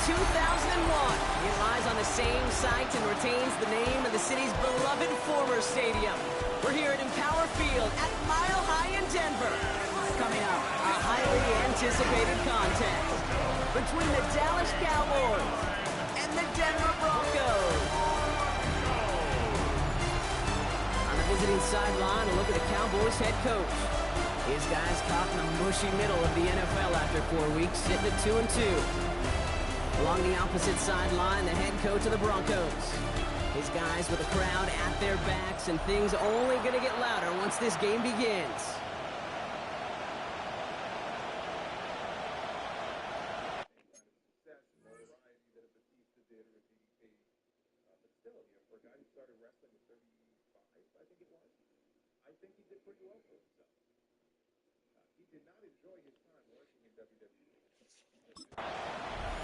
2001. It lies on the same site and retains the name of the city's beloved former stadium. We're here at Empower Field at Mile High in Denver. Coming up, a highly anticipated contest between the Dallas Cowboys and the Denver Broncos. On the visiting sideline, a look at the Cowboys head coach. His guys caught in the mushy middle of the NFL after 4 weeks, sitting at 2-2. Along the opposite sideline, the head coach of the Broncos. His guys with the crowd at their backs, and things only going to get louder once this game begins.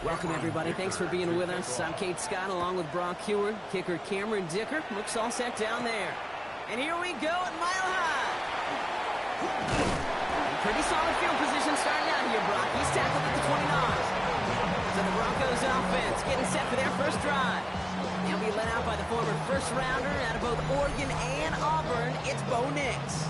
Welcome, everybody. Thanks for being with us. I'm Kate Scott, along with Brock Heward, kicker Cameron Dicker. Looks all set down there. And here we go at Mile High. Pretty solid field position starting out here, Brock. He's tackled at the 29. So the Broncos offense getting set for their first drive. They'll be led out by the former first-rounder out of both Oregon and Auburn. It's Bo Nix.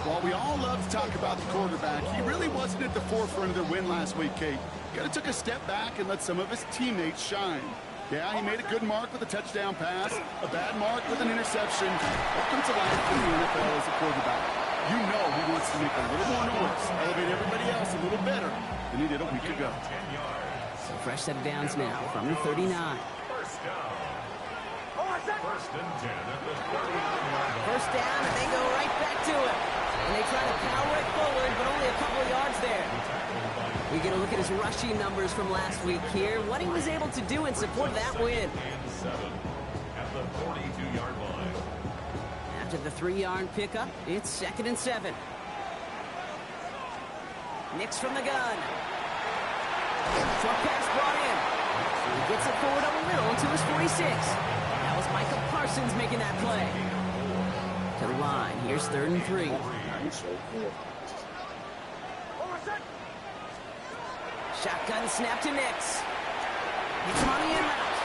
While we all love to talk about the quarterback, he really wasn't at the forefront of their win last week, Kate. Kind of took a step back and let some of his teammates shine. Yeah, he made a good mark with a touchdown pass, a bad mark with an interception. Welcome to life in the NFL as a quarterback. You know he wants to make a little more noise, elevate everybody else a little better than he did a week ago. So fresh set of downs now from the 39. First down, and they go right back to it. And they try to power it forward, but only a couple of yards there. We get a look at his rushing numbers from last week here, what he was able to do in support of that win. After the 3-yard pickup, it's 2nd and 7. Nix from the gun. Short pass brought in. He gets it forward over the middle to his 46. That was Michael Parsons making that play. To the line, here's 3rd and 3. Shotgun snap to Nix. He's on the in route.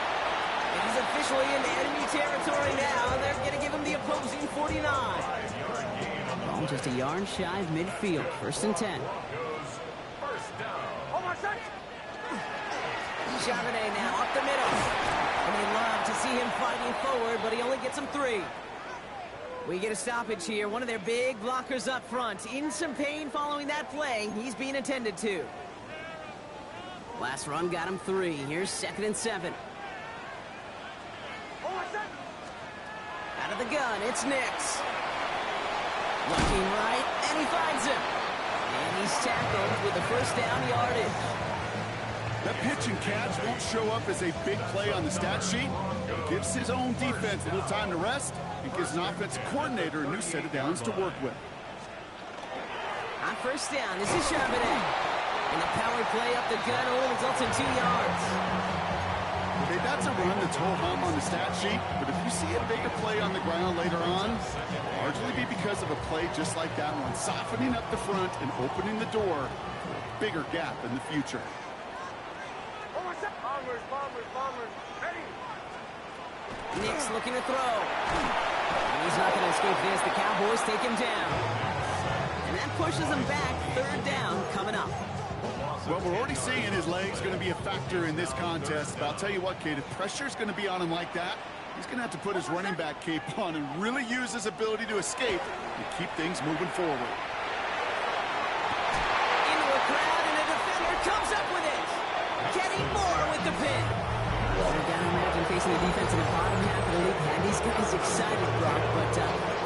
And he's officially in enemy territory now. They're going to give him the opposing 49. Ball just a yard shy of midfield. 1st and 10. Charbonnet now up the middle. And they love to see him fighting forward, but he only gets him 3. We get a stoppage here. One of their big blockers up front. In some pain following that play. He's being attended to. Last run got him 3. Here's 2nd and 7. Out of the gun, it's Nix. Looking right, and he finds him. And he's tackled with the first down yardage. That pitch and catch won't show up as a big play on the stat sheet. It gives his own defense a little time to rest. It gives an offensive coordinator a new set of downs to work with. On first down, this is Charbonnet. And the power play up the gun only results in 2 yards. Okay, that's a run that's ho-hum on the stat sheet, but if you see a bigger play on the ground later on, it'll largely be because of a play just like that one, softening up the front and opening the door for a bigger gap in the future. Nix looking to throw. And he's not going to escape this. The Cowboys take him down. And that pushes him back. 3rd down coming up. Well, we're already seeing his legs going to be a factor in this contest. But I'll tell you what, Kate, if pressure's going to be on him like that, he's going to have to put his running back cape on and really use his ability to escape and keep things moving forward. Into a crowd, and a defender comes up with it. Kenny Moore with the pin. They're down, imagine, facing the defense in the bottom half of the league. And these guys excited, Brock, but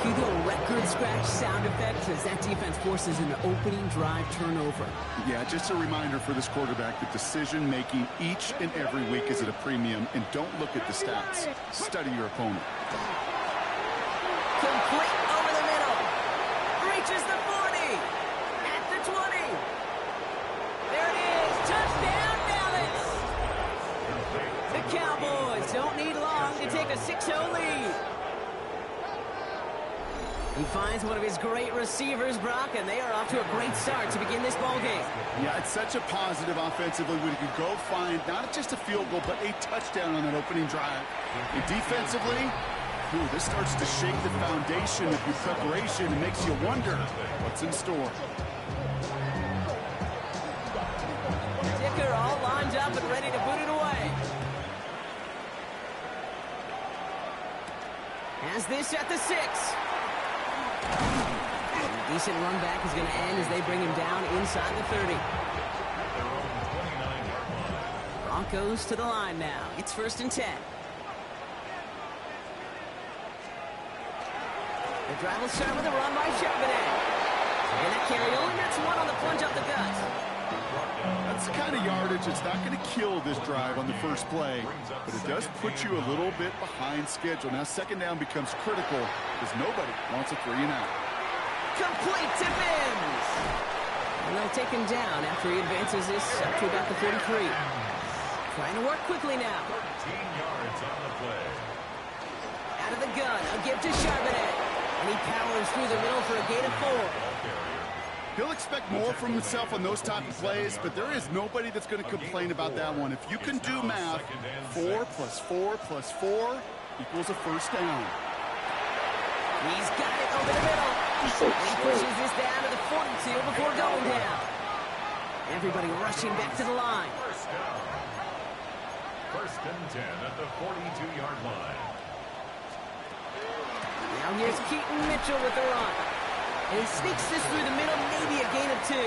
can you do a record scratch sound effect as that defense forces an opening drive turnover? Yeah, just a reminder for this quarterback that decision-making each and every week is at a premium, and don't look at the stats. Study your opponent. Complete over the middle. Reaches the 40. At the 20. There it is. Touchdown, Dallas. The Cowboys don't need long to take a 6-0 lead. He finds one of his great receivers, Brock, and they are off to a great start to begin this ball game. Yeah, it's such a positive offensively when you can go find not just a field goal, but a touchdown on that opening drive. And defensively, this starts to shake the foundation of your preparation and makes you wonder what's in store. Dicker all lined up and ready to boot it away. Has this at the 6. A decent run back is going to end as they bring him down inside the 30. Broncos to the line now. It's 1st and 10. The drive will start with a run by Charbonnet. And that carry only nets 1 on the plunge up the gut. That's the kind of yardage that's not going to kill this drive on the first play, but it does put you a little bit behind schedule. Now 2nd down becomes critical because nobody wants a 3 and out. Complete to Mims. And they'll take him down after he advances this up to about the 43. Trying to work quickly now. 13 yards on the play. Out of the gun, a give to Charbonnet. And he powers through the middle for a gain of 4. He'll expect more from himself on those type of plays, but there is nobody that's going to complain about that one. If you can do math, 4 + 4 + 4 equals a 1st down. He's got it over the middle. He pushes this down to the 42 before going down. Everybody rushing back to the line. 1st down. 1st and 10 at the 42-yard line. Now here's Keaton Mitchell with the run. And he sneaks this through the middle, maybe a gain of 2.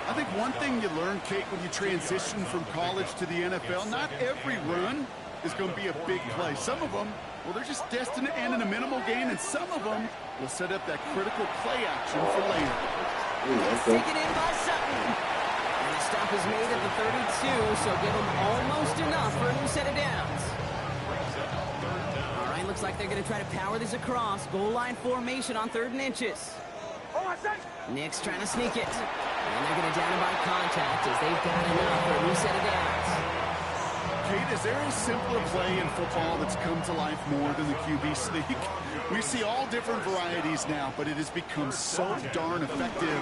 I think one thing you learn, Kate, when you transition from college to the NFL, not every run is going to be a big play. Some of them, well, they're just destined to end in a minimal gain, and some of them will set up that critical play action for later. He's taken in by Sutton. And the stop is made at the 32, so give him almost enough for a new set of downs. All right, looks like they're going to try to power this across. Goal line formation on 3rd and inches. Nick's trying to sneak it. And they're going to down him by contact as they've got enough for a new set of downs. Kate, is there a simpler play in football that's come to life more than the QB sneak? We see all different varieties now, but it has become so darn effective.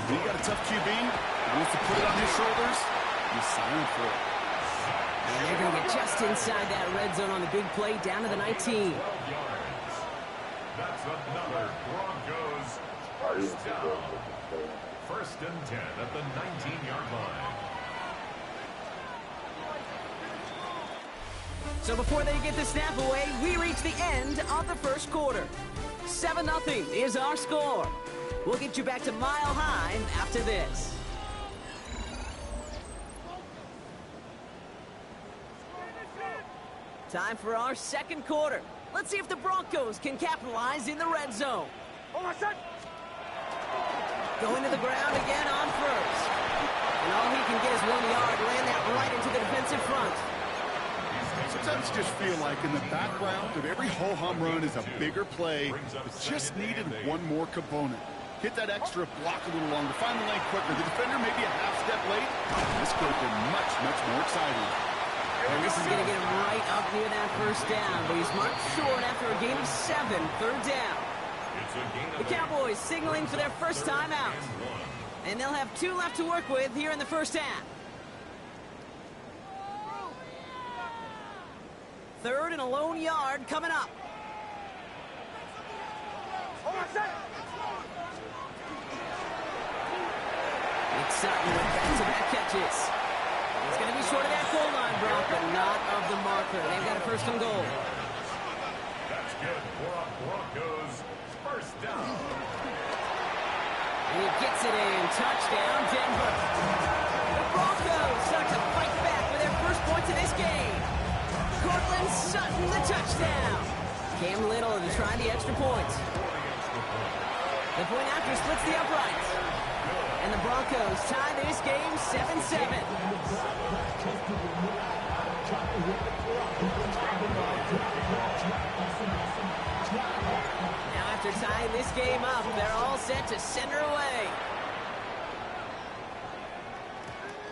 When you got a tough QB, he wants to put it on his shoulders, he's silent for it. And they're going to get just inside that red zone on the big play, down to the 19. That's another Broncos 1st down. 1st and 10 at the 19-yard line. So before they get the snap away, we reach the end of the 1st quarter. 7-0 is our score. We'll get you back to Mile High after this. Time for our 2nd quarter. Let's see if the Broncos can capitalize in the red zone. Going to the ground again on 1st. And all he can get is 1 yard, land that right into the defensive front. Sometimes you just feel like in the background of every ho-hum run is a bigger play that just needed one more component. Hit that extra block a little longer, find the lane quicker. The defender maybe a half step late. This could have been much, much more exciting. And this is going to get him right up near that 1st down, but he's marked short after a gain of 7, 3rd down. The Cowboys signaling for their 1st time out. And they'll have 2 left to work with here in the 1st half. 3rd and a lone yard coming up. Nick Sutton with back-to-back catches. He's going to be short of that goal line, Brock, but not of the marker. They've got a 1st and goal. That's good for a Broncos 1st down. And he gets it in. Touchdown, Denver. The Broncos start to fight back with their 1st points of this game. Cortland Sutton, the touchdown. Cam Little to try the extra point. The point after splits the uprights. And the Broncos tie this game 7-7. Now after tying this game up, they're all set to center away.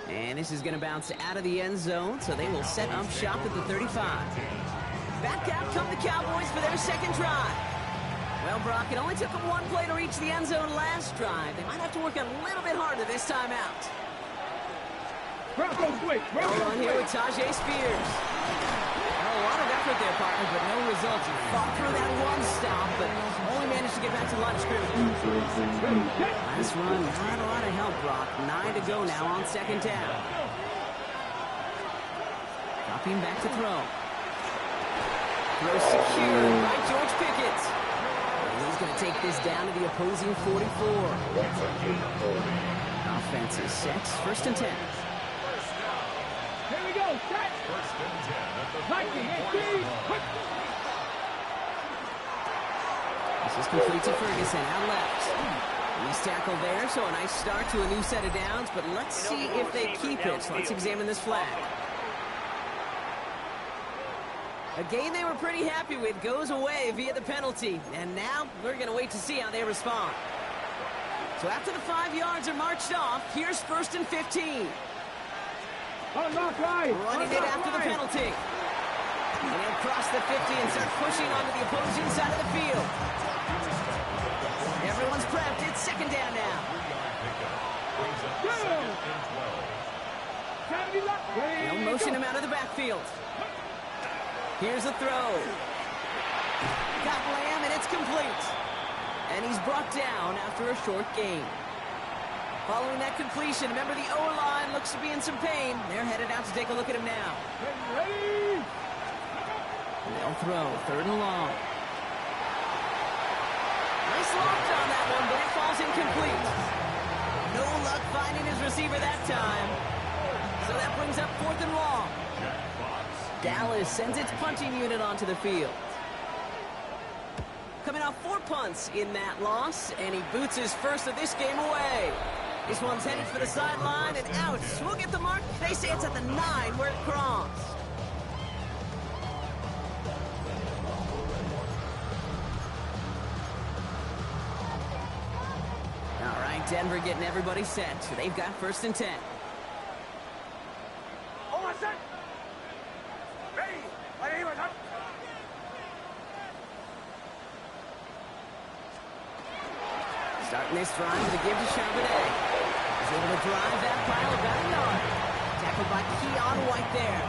And this is going to bounce out of the end zone, so they will set up shop at the 35. Back out come the Cowboys for their 2nd drive. Well, Brock, it only took them one play to reach the end zone last drive. They might have to work a little bit harder this time out. Bronco switch. Hold on here with Tajay Spears. Well, a lot of effort there, partner, but no results. He fought through that one stop, but only managed to get back to the line of scrimmage. Last run, not a lot of help, Brock. 9 to go now on second down. Dropping back to throw. Throw secured by George Pickett. He's going to take this down to the opposing 44. Offense is set. First and 10. Here we go. Set. First and 10 at the Lightning, This is complete to Ferguson, out left. He's tackled there, so a nice start to a new set of downs, but let's see if they keep it. So let's examine this flag. A game they were pretty happy with goes away via the penalty, and now we're going to wait to see how they respond. So after the 5 yards are marched off, here's first and 15. Unlock right. Running it after the penalty. And he'll cross the 50 and start pushing onto the opposing side of the field. Everyone's prepped. It's second down now. They'll motion him out of the backfield. Here's a throw. Got Lamb, and it's complete. And he's brought down after a short gain. Following that completion, remember the O-line looks to be in some pain. They're headed out to take a look at him now. They'll throw, third and long. Nice loft on that one, but it falls incomplete. No luck finding his receiver that time. So that brings up fourth and long. Dallas sends its punting unit onto the field. Coming off 4 punts in that loss, and he boots his first of this game away. This one's headed for the sideline and out. We'll get the mark. They say it's at the 9 where it crossed. All right, Denver getting everybody set. So they've got first and 10. Starting this drive with a give to Charbonnet. He's able to drive that pile about a yard. Tackled by Keon White there.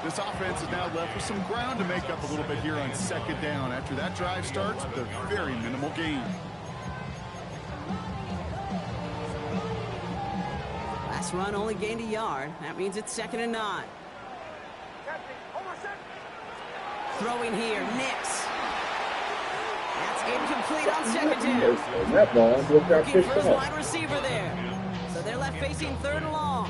This offense is now left with some ground to make up a little bit here on second down after that drive starts with a very minimal gain. Last run only gained a yard. That means it's second and 9. Throwing here, Nix. That's incomplete on second down. That ball Looking for his wide receiver there. So they're left facing third and long.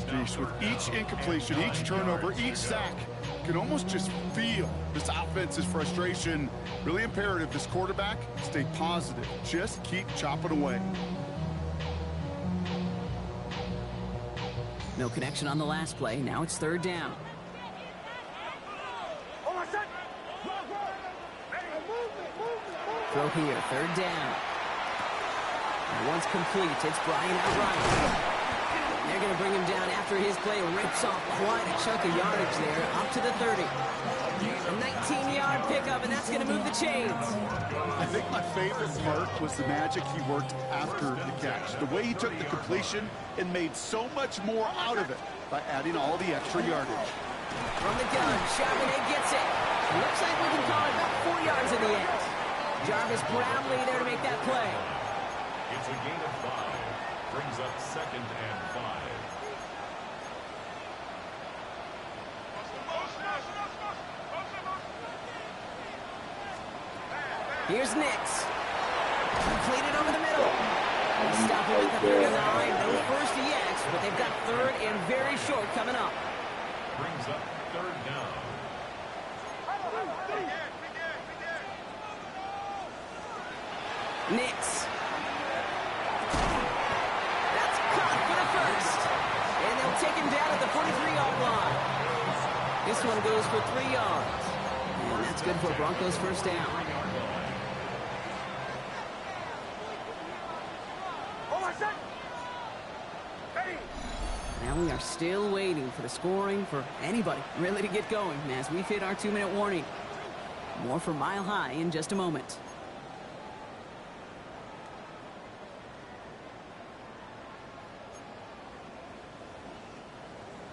Jeez, with each incompletion, each turnover, each sack, you can almost just feel this offense's frustration. Really imperative, this quarterback, stay positive. Just keep chopping away. No connection on the last play. Now it's third down. Throw here, third down. And once complete, it's Brian Outright. They're going to bring him down after his play rips off quite a chunk of yardage there, up to the 30. A 19-yard pickup, and that's going to move the chains. I think my favorite part was the magic he worked after the catch. The way he took the completion and made so much more out of it by adding all the extra yardage. From the gun, Charbonnet gets it. Looks like we can call it about 4 yards in the end. Jarvis Brownlee there to make that play. It's a gain of 5. Brings up second and 5. Here's Nix. Completed over the middle. Stop him at the 39. No first yet, but they've got third and very short coming up. Brings up third down. Nix. That's caught for the first. And they'll take him down at the 43-yard line. This one goes for 3 yards. And that's good for Broncos first down. Now we are still waiting for the scoring for anybody really to get going as we've hit our 2-minute warning. More for Mile High in just a moment.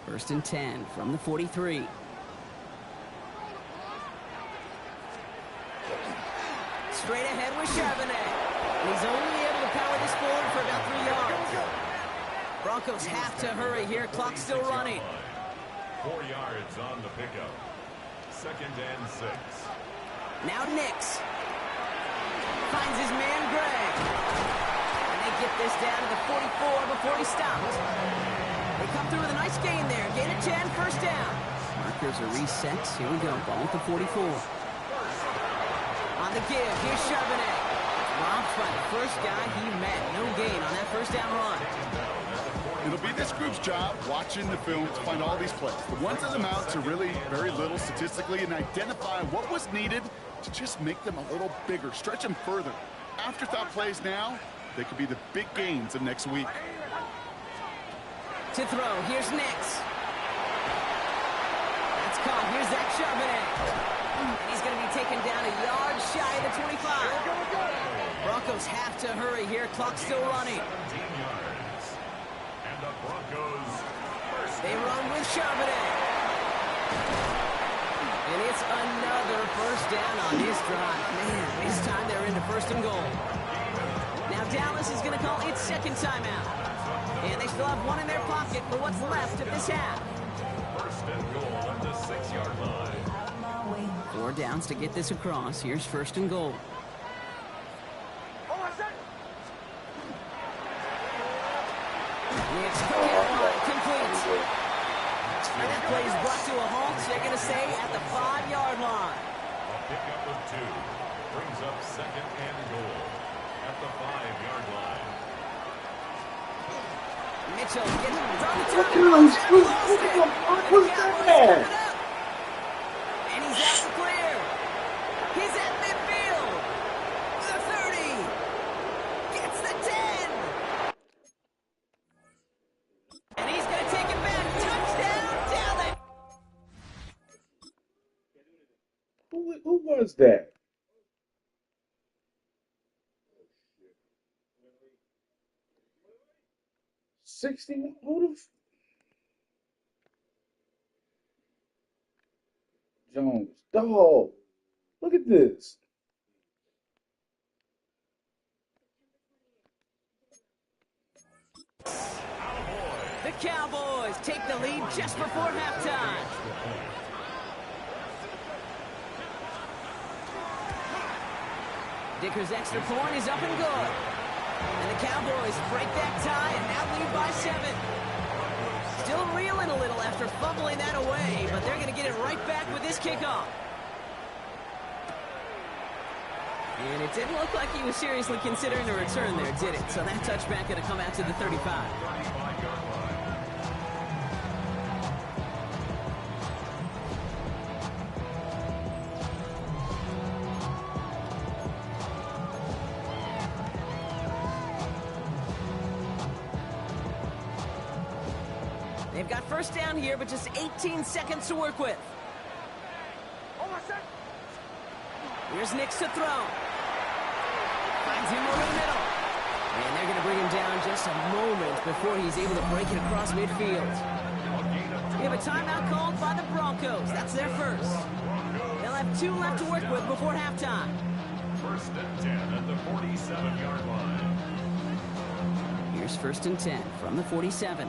First and 10 from the 43. Straight ahead with Charbonnet. And he's only able to power this forward for about 3 yards. Broncos have to hurry here. Clock's still running. 4 yards on the pickup. Second and 6. Now Nix. Finds his man Gray. And they get this down to the 44 before he stopped. They come through with a nice gain there. Gain of 10, first down. Markers are reset. Here we go. Ball at the 44. On the give, here's Charbonnet. Robbed by the first guy he met. No gain on that first down run. It'll be this group's job watching the film to find all these plays. The ones that amount to really very little statistically and identify what was needed to just make them a little bigger, stretch them further. Afterthought plays now, they could be the big gains of next week. To throw, here's Nix. That's caught. Here's Zach Charbonnet. He's going to be taken down a yard shy of the 25. Broncos have to hurry here. Clock's still running. 17 yards. And the Broncos first. They run with Charbonnet. And it's another first down on this drive. Man, this time they're into first and goal. Now Dallas is going to call its second timeout. And they still have one in their pocket for what's left of this half. First and goal at the 6-yard line. 4 downs to get this across. Here's first and goal. It's complete. And that play is brought to a halt. They're going to say at the 5-yard line. A pickup of 2 brings up second and goal at the 5-yard line. Mitchell gets from the What top. was that? And he's out to clear. He's at midfield. The 30. Gets the 10. And he's going to take it back. Touchdown, Dallas. Who was that? Who the Jones, dog. Look at this. The Cowboys take the lead just before halftime. Dicker's extra point is up and good. And the Cowboys break that tie and now lead by 7. Still reeling a little after fumbling that away, but they're going to get it right back with this kickoff. And it didn't look like he was seriously considering a return there, did it? So that touchback going to come out to the 35. They've got first down here, but just 18 seconds to work with. Here's Nix to throw. Finds him over the middle. And they're going to bring him down just a moment before he's able to break it across midfield. We have a timeout called by the Broncos. That's their first. They'll have 2 left to work with before halftime. First and 10 at the 47-yard line. Here's first and 10 from the 47.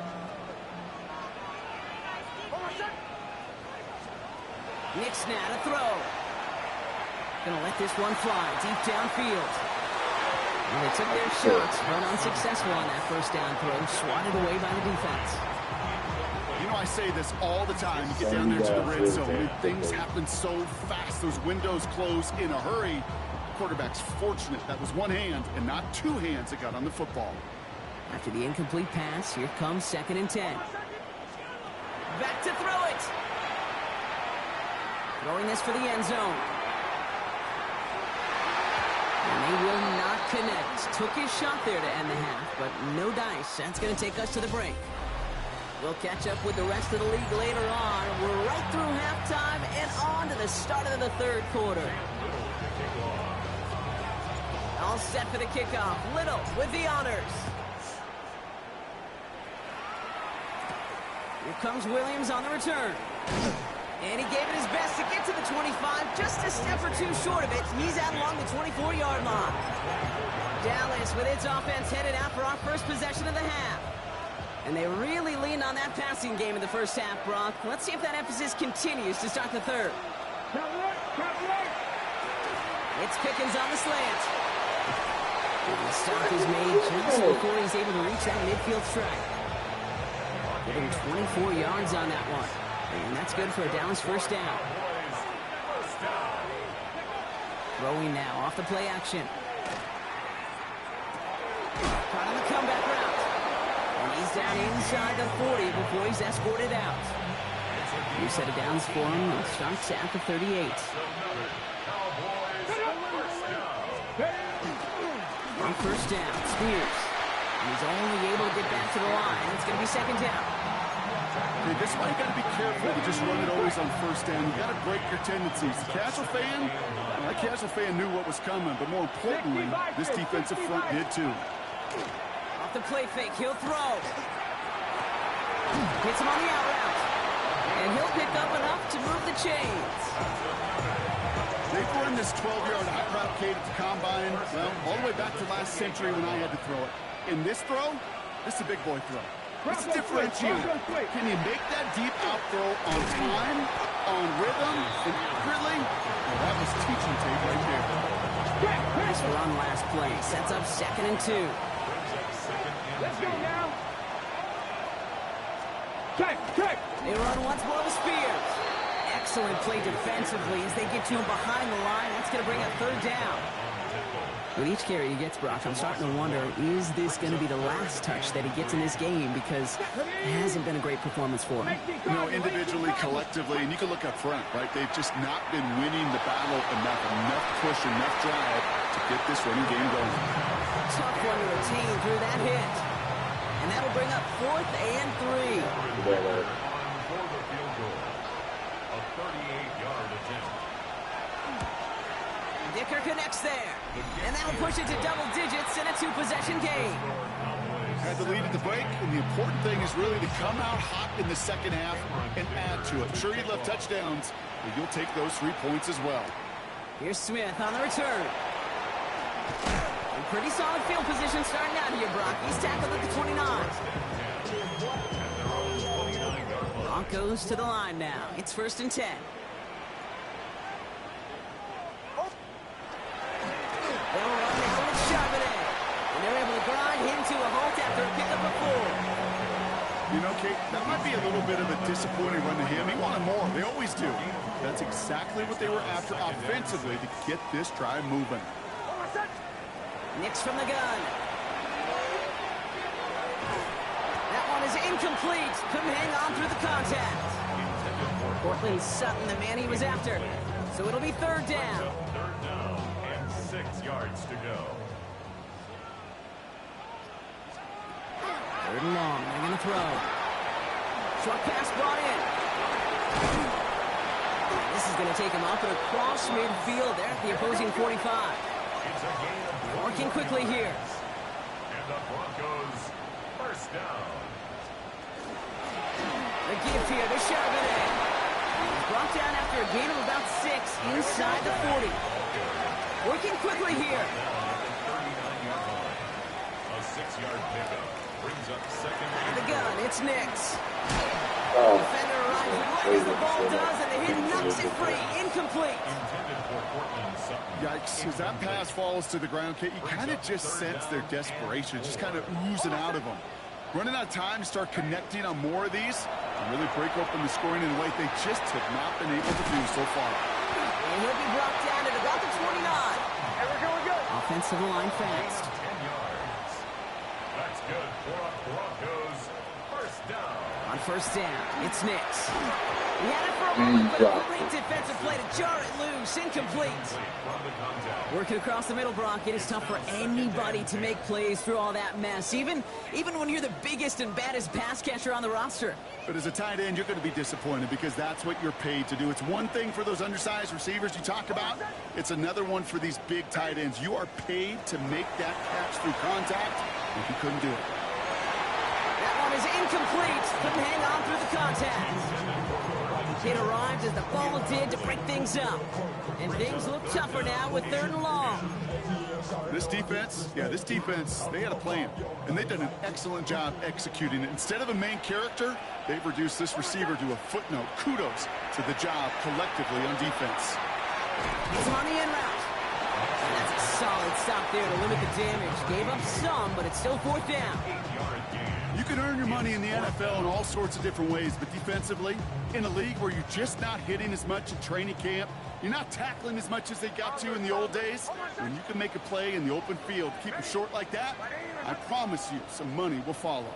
Nix now to throw. Gonna let this one fly deep downfield. And they took their shots, but unsuccessful on that first down throw, swatted away by the defense. You know, I say this all the time. You get down there to the red zone, and things happen so fast. Those windows close in a hurry. Quarterback's fortunate that was one hand and not 2 hands that got on the football. After the incomplete pass, here comes second and 10. Back to throw it. Throwing this for the end zone. And they will not connect. Took his shot there to end the half, but no dice. That's going to take us to the break. We'll catch up with the rest of the league later on. We're right through halftime and on on to the start of the third quarter. All set for the kickoff. Little with the honors. Here comes Williams on the return. And he gave it his best to get to the 25, just a step or two short of it. He's out along the 24-yard line. Dallas with its offense headed out for our first possession of the half. And they really leaned on that passing game in the first half, Brock. Let's see if that emphasis continues to start the third. It's Pickens on the slant. The stop is made just before he's able to reach that midfield strike. Getting 24 yards on that one. And that's good for a Dallas first down. Throwing now off the play action. Caught on the comeback route. And he's down inside the 40 before he's escorted out. New set of downs for him. It starts at the 38. On first down, Spears. And he's only able to get back to the line. It's going to be second down. Hey, this is why you got to be careful to just run it always on first down. You got to break your tendencies. The casual fan, that casual fan knew what was coming, but more importantly, this defensive front did too. Off the play fake, he'll throw. Hits him on the out route. And he'll pick up enough to move the chains. They've run this 12-yard high route Kate at the combine, well, all the way back to last century when I had to throw it. In this throw, this is a big boy throw. It's a differentiator. Can you make that deep out throw on time, on rhythm, and accurately? Well, that was teaching tape right there. Nice run last play. Sets up 2nd and 2. Let's go now. Check. They run once more with Spears. Excellent play defensively as they get to him behind the line. That's going to bring up third down. With each carry he gets, Brock, I'm starting to wonder, is this going to be the last touch that he gets in this game? Because it hasn't been a great performance for him. You know, individually, collectively, and you can look up front, right? They've just not been winning the battle enough push, enough drive to get this running game going. Tough one to retain through that hit. And that'll bring up 4th and 3. For the field goal. A 38-yard attempt. Dicker connects there. And that'll push it to double digits in a 2-possession game. Had the lead at the break, and the important thing is really to come out hot in the second half and add to it. Sure, you left touchdowns, but you'll take those 3 points as well. Here's Smith on the return. And pretty solid field position starting out here, Brock. He's tackled at the 29. Broncos to the line now. It's 1st and 10. They'll run now with Charbonnet. And they're able to grind him to a halt after a pickup of 4. You know, Kate, that might be a little bit of a disappointing run to him. He wanted more. They always do. That's exactly what they were after offensively to get this drive moving. Nix from the gun. That one is incomplete. Couldn't hang on through the contact. Portland Sutton, the man he was after. So it'll be third down. 6 yards to go. 3rd and long. They're going to throw. Short pass brought in. This is going to take him up and across midfield there at the opposing 45. They're working quickly here. And the Broncos first down. The give here to Charbonnet. He's brought down after a gain of about 6 inside the 40. Working quickly here. A 6-yard pickup brings up 2nd And and the gun, it's Nix. Defender arrives right as the ball does, and the hit knocks it free. Incomplete. intended for Portland Sutton. Yikes. As that pass falls to the ground, Kate, you kind of just sense their desperation, just kind of oozing out of them. Running out of time to start connecting on more of these and really break open the scoring in a way they just have not been able to do so far. And he'll be brought down at about the 29. Here we go. Offensive line fast. 10 yards. That's good for a Broncos first down. On first down, it's Nix. He had it for a And moment, but a dropped great it. defensive play to jar it loose. Incomplete. Working across the middle, Brock, it is tough for anybody to make plays through all that mess, even when you're the biggest and baddest pass catcher on the roster. But as a tight end, you're going to be disappointed because that's what you're paid to do. It's one thing for those undersized receivers you talk about. It's another one for these big tight ends. You are paid to make that catch through contact, and he couldn't do it. That one is incomplete. Couldn't hang on through the contact. It arrived as the ball did to break things up. And things look tougher now with 3rd and long. This defense, they had a plan. And they've done an excellent job executing it. Instead of a main character, they've reduced this receiver to a footnote. Kudos to the job collectively on defense. He's on the in route. And that's a solid stop there to limit the damage. Gave up some, but it's still 4th down. You can earn your money in the NFL in all sorts of different ways, but defensively, in a league where you're just not hitting as much in training camp, you're not tackling as much as they got to in the old days, when you can make a play in the open field, keep it short like that, I promise you some money will follow.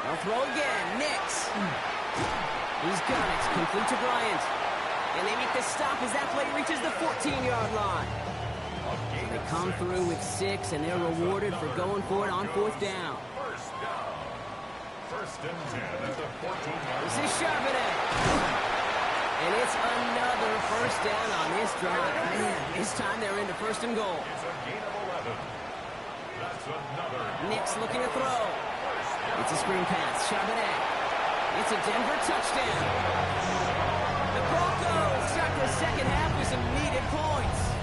They'll throw again. Nix. He's got it. Complete to Bryant. And they make the stop as that play reaches the 14-yard line. They come through with 6, and they're rewarded for going for it on 4th down. First and 10 at the 14-yard This is Charbonnet. And it's another first down on this drive. Man, this time they're into 1st and goal. It's a gain of 11. That's another. Nix looking to throw. It's a screen pass. Charbonnet. It's a Denver touchdown. The Broncos start the second half with some needed points.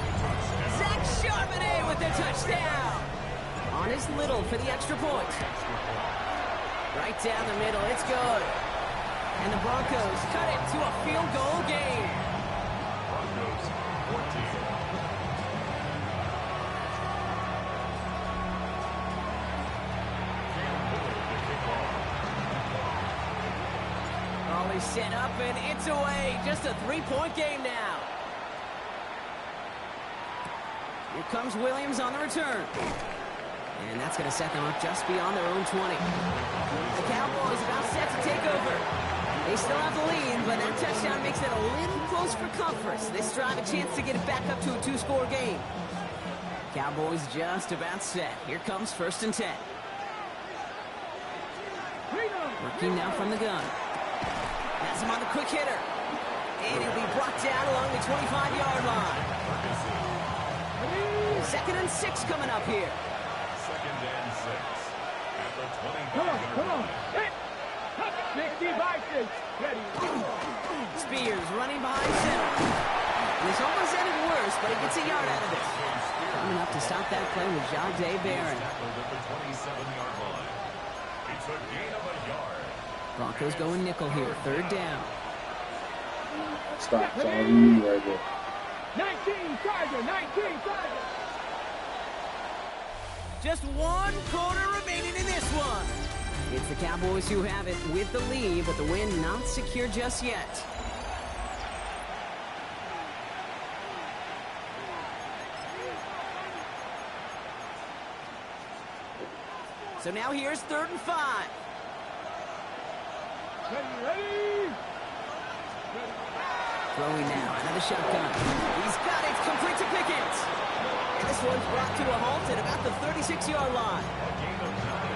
Zach Charbonnet with the touchdown. On his little for the extra point. Right down the middle. It's good. And the Broncos cut it to a field goal game. Broncos 14. All is set up and it's away. Just a 3-point game now. Here comes Williams on the return. And that's going to set them up just beyond their own 20. The Cowboys about set to take over. They still have the lead, but that touchdown makes it a little close for comfort. This drive a chance to get it back up to a 2-score game. Cowboys just about set. Here comes 1st and 10. Working now from the gun. Has him on the quick hitter. And he'll be brought down along the 25-yard line. 2nd and 6 coming up here. 2nd and 6 at the 25-yard line. Come on. Hit. 65 ready. Spears running behind center. And it's almost ended worse, but he gets a yard out of this. Coming up to stop that play with Jade Barron. Tackled at the 27-yard line. It's a gain of a yard. Broncos going nickel here. 3rd down. Stop. That's all we need right there. 19 Tiger. 19 Tiger. Just 1 quarter remaining in this one. It's the Cowboys who have it with the lead, but the win not secure just yet. So now here's 3rd and 5. Ready. Throwing now out of the shotgun. He's got it. Complete to Pickens. And this one's brought to a halt at about the 36-yard line.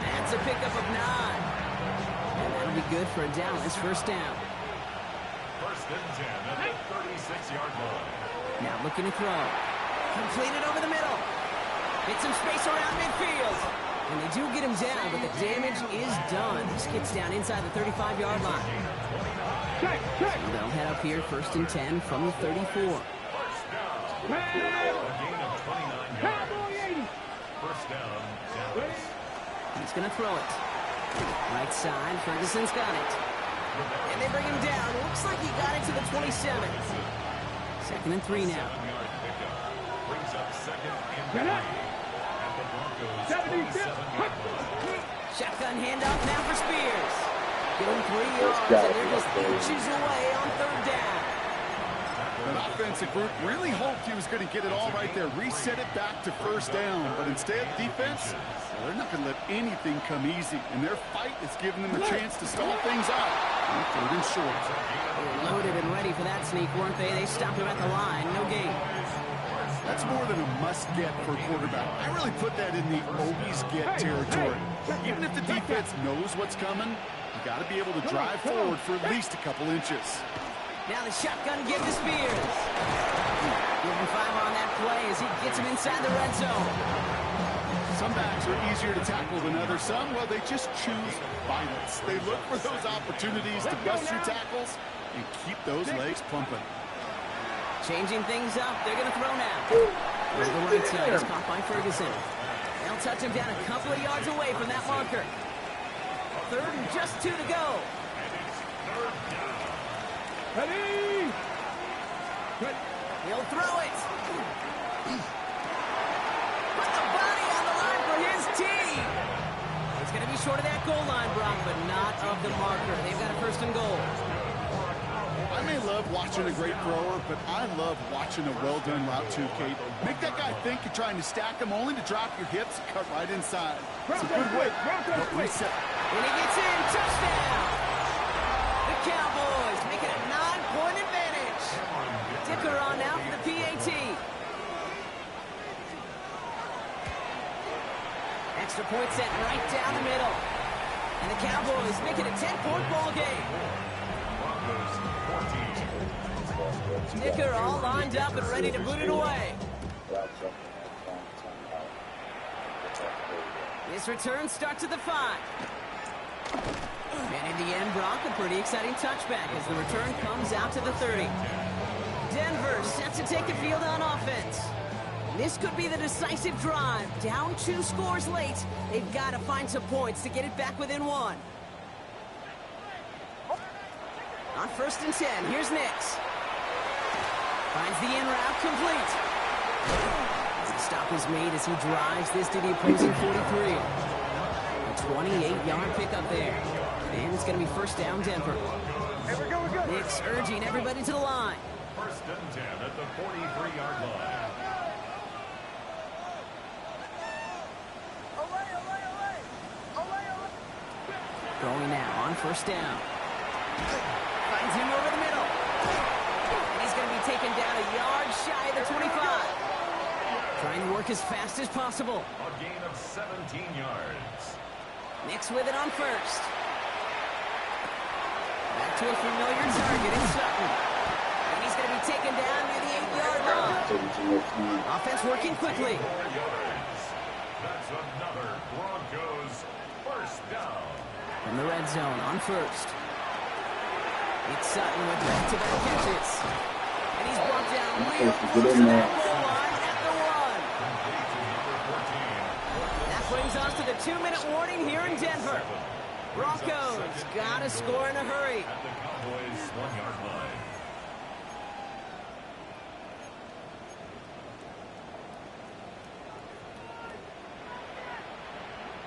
That's a pickup of 9. And that'll be good for a down. It's 1st down. 1st and 10 at the 36-yard line. Now looking to throw. Completed over the middle. Get some space around midfield. And they do get him down, but the damage is done. This gets down inside the 35-yard line. Check. So they'll head up here 1st and 10 from the 34. A gain of 29 yards. 1st down, Dallas. He's going to throw it. Right side, Ferguson's got it. And they bring him down. Looks like he got it to the 27. 2nd and 3 now. 7-yard pickup. Brings up 2nd and 3 at the Broncos 27-yard line. Shotgun handoff now for Spears. Give him 3 yards, got and it. they're just inches away on 3rd down. That offensive group really hoped he was going to get it all right there, reset it back to first down. But instead, defense, they're not going to let anything come easy. And their fight is giving them a chance to stall things out. On third and short. They were loaded and ready for that sneak, weren't they? They stopped him at the line. No gain. That's more than a must-get for a quarterback. I really put that in the always-get territory. Even if the defense knows what's coming, you got to be able to drive forward for at least a couple inches. Now the shotgun give to Spears. Give him 5 on that play as he gets him inside the red zone. Some backs are easier to tackle than others. Some, well, they just choose violence. They look for those opportunities to bust through tackles and keep those legs pumping. Changing things up. They're going to throw now. Over the right side. It's caught by Ferguson. They'll touch him down a couple of yards away from that marker. Third and just 2 to go. Ready? He'll throw it. Put the body on the line for his team. It's going to be short of that goal line, Brock, but not of the marker. They've got a first and goal. I may love watching a great thrower, but I love watching a well-done route too, Kate. Make that guy think you're trying to stack him only to drop your hips and cut right inside. It's a good way to reset. When he gets in, touchdown! The Cowboys make it a 9-point advantage. Dicker on now for the PAT. Extra point set right down the middle. And the Cowboys make it a 10-point ball game. Dicker all lined up and ready to boot it away. This return starts at the 5. And in the end, Brock, a pretty exciting touchback as the return comes out to the 30. Denver set to take the field on offense. This could be the decisive drive. Down 2 scores late. They've got to find some points to get it back within 1. On first and 10, here's Nix. Finds the in route complete. The stop is made as he drives this to the opposing 43. A 28-yard pickup there. And it's going to be first down Denver. Nix urging everybody to the line. First and 10 at the 43-yard line. Going now on first down. Finds him over the middle. And he's going to be taken down a yard shy of the 25. Trying to work as fast as possible. A gain of 17 yards. Nix with it on first. Back to a familiar target in Sutton. And he's going to be taken down near the 8-yard line. Offense working quickly. That's another Broncos first down. From the red zone on first. It's Sutton with back-to-back catches. And he's brought down real close to that goal line at the 1. That brings us to the 2-minute warning here in Denver. Broncos got to score in a hurry. At the Cowboys' 1-yard line.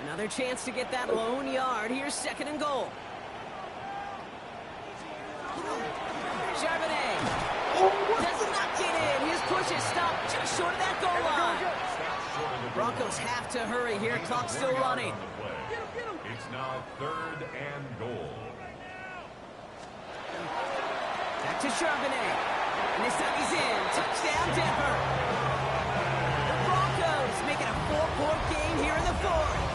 Another chance to get that lone yard. Here's second and goal. Charbonnet does not get in. His push is stopped just short of that goal line. Broncos have to hurry here. Clock's still running. It's now third and goal. Back to Charbonnet. And this time he's in. Touchdown, Denver. The Broncos make it a 4-point game here in the 4th.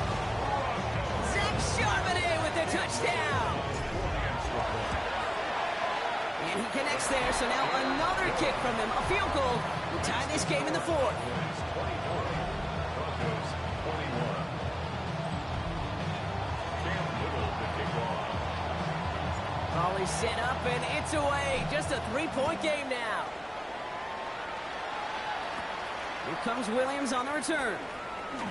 Charbonnet with the touchdown. And he connects there, so now another kick from them. A field goal to tie this game in the 4th. Ball is set up, and it's away. Just a 3-point game now. Here comes Williams on the return.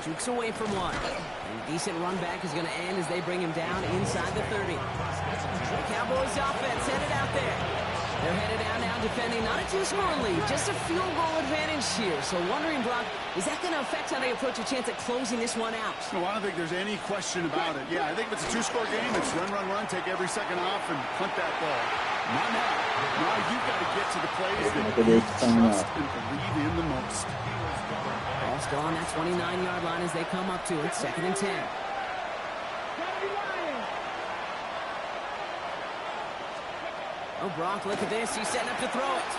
Jukes away from one. And a decent run back is going to end as they bring him down inside the 30. The Cowboys offense headed out there. They're headed down now defending not a 2-score lead, just a field goal advantage here. So wondering, Brock, is that going to affect how they approach a chance at closing this one out? No, I don't think there's any question about it. Yeah, I think if it's a 2-score game, it's run, take every second off, and punt that ball. Not now. Now you've got to get to the plays that Look at you this timeout. trust and believe in the most. Ball still on that 29-yard line as they come up to it. 2nd and 10. Oh, Brock, look at this. He's setting up to throw it.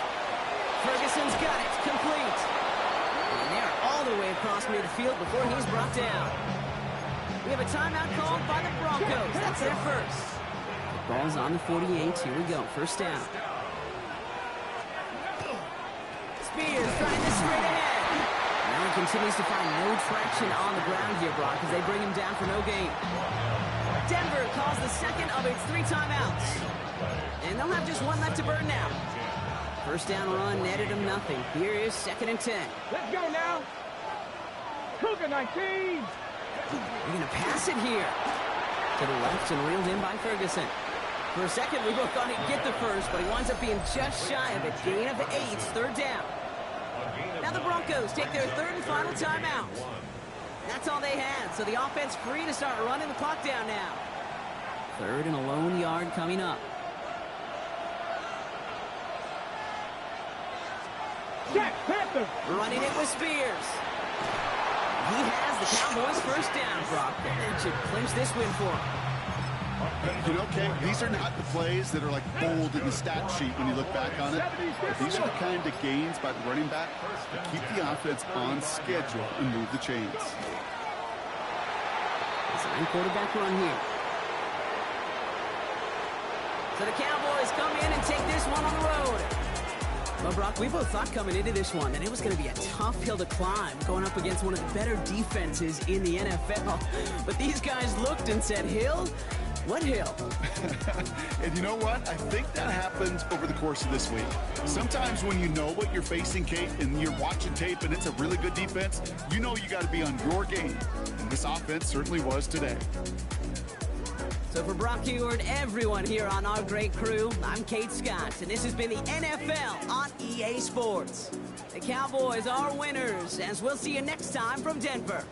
Ferguson's got it. Complete. And they're all the way across midfield before he's brought down. We have a timeout called by the Broncos. That's their first. The ball's on the 48. Here we go. First down. Spears trying this straight ahead. Now he continues to find no traction on the ground here, Brock, as they bring him down for no gain. Denver calls the second of its 3 timeouts. And they'll have just one left to burn now. First down run netted him nothing. Here is 2nd and 10. Let's go now. Cougar 19. They're going to pass it here. To the left and reeled in by Ferguson. For a second, we both thought he'd get the first, but he winds up being just shy of a gain of 8. 3rd down. Now the Broncos take their 3rd and final timeout. That's all they had, so the offense free to start running the clock down now. 3rd and a lone yard coming up. Jack Panther. Running it with Spears. He has the Cowboys' first down, Brock. That should clinch this win for him. You know, Kate, these are not the plays that are like bold in the stat sheet when you look back on it. But these are the kind of gains by the running back that keep the offense on schedule and move the chains. Design quarterback run here. So the Cowboys come in and take this one on the road. Well, Brock, we both thought coming into this one that it was going to be a tough hill to climb going up against one of the better defenses in the NFL. But these guys looked and said, Hill? What hill? And you know what? I think that happens over the course of this week. Sometimes when you know what you're facing, Kate, and you're watching tape and it's a really good defense, you know you got to be on your game. And this offense certainly was today. So for Brock Heward, everyone here on our great crew, I'm Kate Scott, and this has been the NFL on EA Sports. The Cowboys are winners, as we'll see you next time from Denver.